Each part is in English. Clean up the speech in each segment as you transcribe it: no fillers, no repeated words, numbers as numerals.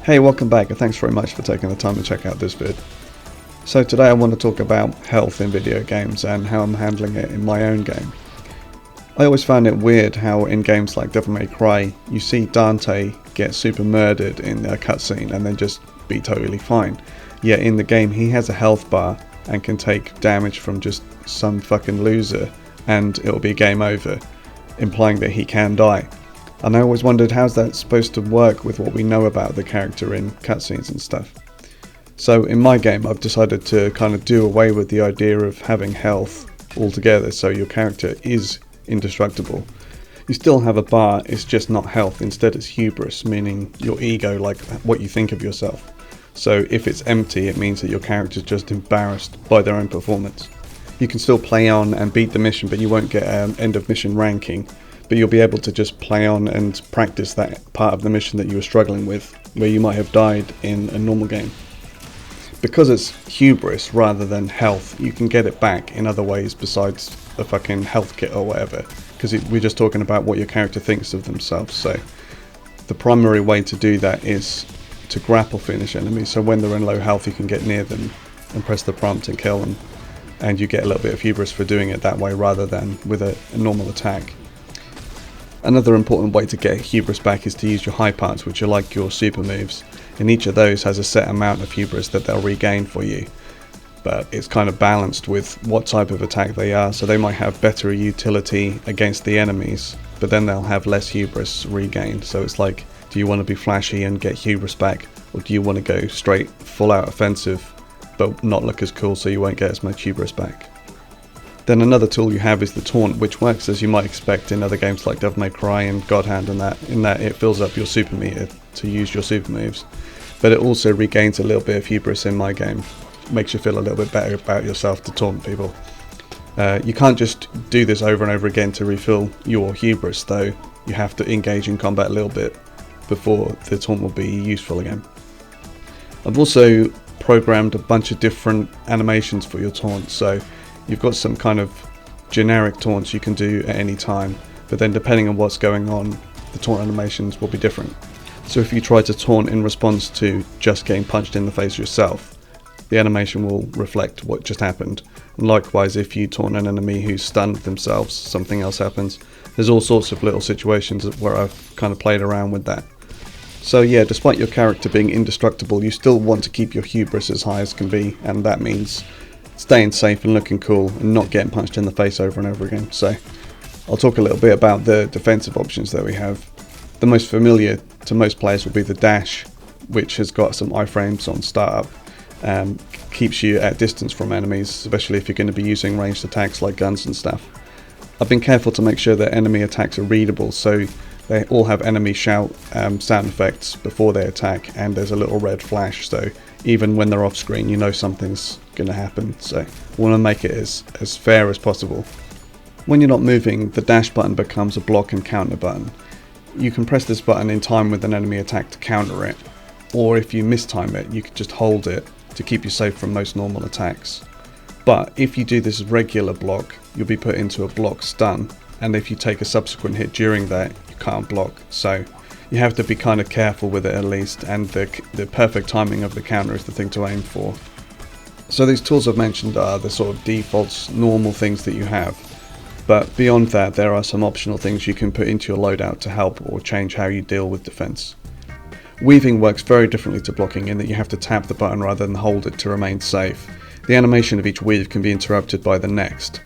Hey, welcome back and thanks very much for taking the time to check out this vid. So today I want to talk about health in video games and how I'm handling it in my own game. I always found it weird how in games like Devil May Cry you see Dante get super murdered in a cutscene and then just be totally fine. Yet in the game he has a health bar and can take damage from just some fucking loser and it'll be game over, implying that he can die. And I always wondered, how's that supposed to work with what we know about the character in cutscenes and stuff. So in my game I've decided to kind of do away with the idea of having health altogether, so your character is indestructible. You still have a bar, it's just not health. Instead it's hubris, meaning your ego, like what you think of yourself. So if it's empty, it means that your character's just embarrassed by their own performance. You can still play on and beat the mission, but you won't get end of mission ranking. But you'll be able to just play on and practice that part of the mission that you were struggling with, where you might have died in a normal game. Because it's hubris rather than health, you can get it back in other ways besides a fucking health kit or whatever, because we're just talking about what your character thinks of themselves. So the primary way to do that is to grapple finish enemies, so when they're in low health you can get near them and press the prompt and kill them, and you get a little bit of hubris for doing it that way rather than with a normal attack. Another important way to get hubris back is to use your high parts, which are like your super moves, and each of those has a set amount of hubris that they'll regain for you, but it's kind of balanced with what type of attack they are. So they might have better utility against the enemies, but then they'll have less hubris regained. So it's like, do you want to be flashy and get hubris back, or do you want to go straight full out offensive but not look as cool so you won't get as much hubris back? Then another tool you have is the taunt, which works as you might expect in other games like Devil May Cry and God Hand, and in that it fills up your super meter to use your super moves. But it also regains a little bit of hubris in my game. Makes you feel a little bit better about yourself to taunt people. You can't just do this over and over again to refill your hubris though. You have to engage in combat a little bit before the taunt will be useful again. I've also programmed a bunch of different animations for your taunt, so you've got some kind of generic taunts you can do at any time, but then depending on what's going on, the taunt animations will be different. So if you try to taunt in response to just getting punched in the face yourself, the animation will reflect what just happened. And likewise, if you taunt an enemy who's stunned themselves, something else happens. There's all sorts of little situations where I've kind of played around with that. So yeah, despite your character being indestructible, you still want to keep your hubris as high as can be, and that means staying safe and looking cool and not getting punched in the face over and over again. So I'll talk a little bit about the defensive options that we have. The most familiar to most players will be the dash, which has got some iframes on startup, keeps you at distance from enemies, especially if you're going to be using ranged attacks like guns and stuff. I've been careful to make sure that enemy attacks are readable, so they all have enemy shout sound effects before they attack, and there's a little red flash, so even when they're off screen you know something's going to happen. So we want to make it as fair as possible. When you're not moving, the dash button becomes a block and counter button. You can press this button in time with an enemy attack to counter it, or if you mistime it you can just hold it to keep you safe from most normal attacks. But if you do this regular block, you'll be put into a block stun, and if you take a subsequent hit during that, you can't block. So you have to be kind of careful with it at least, and the perfect timing of the counter is the thing to aim for. So these tools I've mentioned are the sort of defaults, normal things that you have. But beyond that, there are some optional things you can put into your loadout to help or change how you deal with defense. Weaving works very differently to blocking in that you have to tap the button rather than hold it to remain safe. The animation of each weave can be interrupted by the next.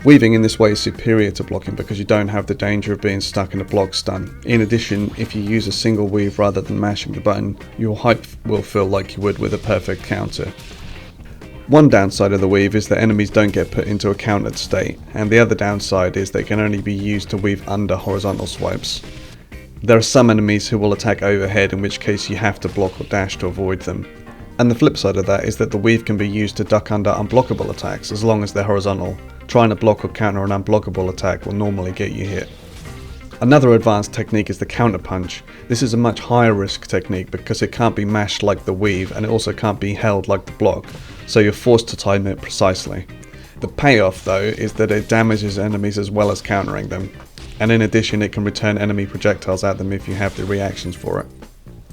Weaving in this way is superior to blocking because you don't have the danger of being stuck in a block stun. In addition, if you use a single weave rather than mashing the button, your height will feel like you would with a perfect counter. One downside of the weave is that enemies don't get put into a countered state, and the other downside is they can only be used to weave under horizontal swipes. There are some enemies who will attack overhead, in which case you have to block or dash to avoid them. And the flip side of that is that the weave can be used to duck under unblockable attacks as long as they're horizontal. Trying to block or counter an unblockable attack will normally get you hit. Another advanced technique is the counter punch. This is a much higher risk technique because it can't be mashed like the weave, and it also can't be held like the block, so you're forced to time it precisely. The payoff though is that it damages enemies as well as countering them, and in addition it can return enemy projectiles at them if you have the reactions for it.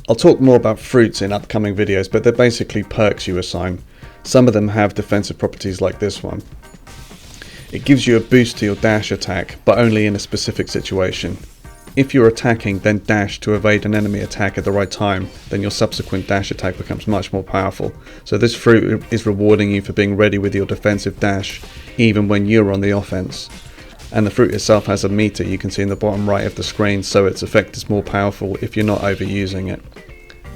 I'll talk more about fruits in upcoming videos, but they're basically perks you assign. Some of them have defensive properties like this one. It gives you a boost to your dash attack, but only in a specific situation. If you're attacking, then dash to evade an enemy attack at the right time, then your subsequent dash attack becomes much more powerful. So this fruit is rewarding you for being ready with your defensive dash, even when you're on the offense. And the fruit itself has a meter you can see in the bottom right of the screen, so its effect is more powerful if you're not overusing it.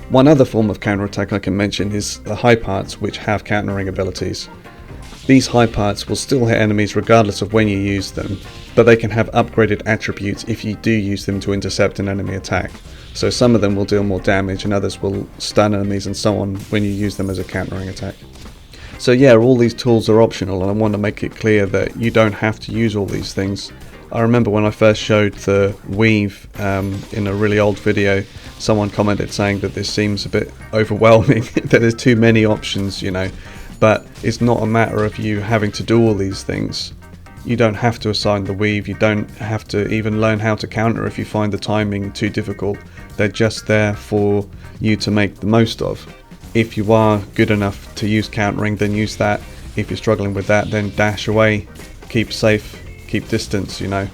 One other form of counterattack I can mention is the high parts, which have countering abilities. These high parts will still hit enemies regardless of when you use them, but they can have upgraded attributes if you do use them to intercept an enemy attack. So some of them will deal more damage and others will stun enemies and so on when you use them as a countering attack. So yeah, all these tools are optional, and I want to make it clear that you don't have to use all these things. I remember when I first showed the weave in a really old video, someone commented saying that this seems a bit overwhelming, that there's too many options, you know. But it's not a matter of you having to do all these things. You don't have to assign the weave, you don't have to even learn how to counter if you find the timing too difficult. They're just there for you to make the most of. If you are good enough to use countering, then use that. If you're struggling with that, then dash away, keep safe, keep distance, you know.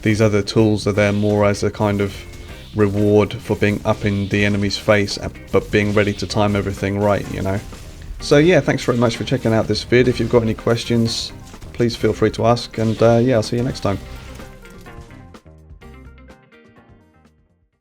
These other tools are there more as a kind of reward for being up in the enemy's face, but being ready to time everything right, you know. So yeah, thanks very much for checking out this vid. If you've got any questions, please feel free to ask, and yeah, I'll see you next time.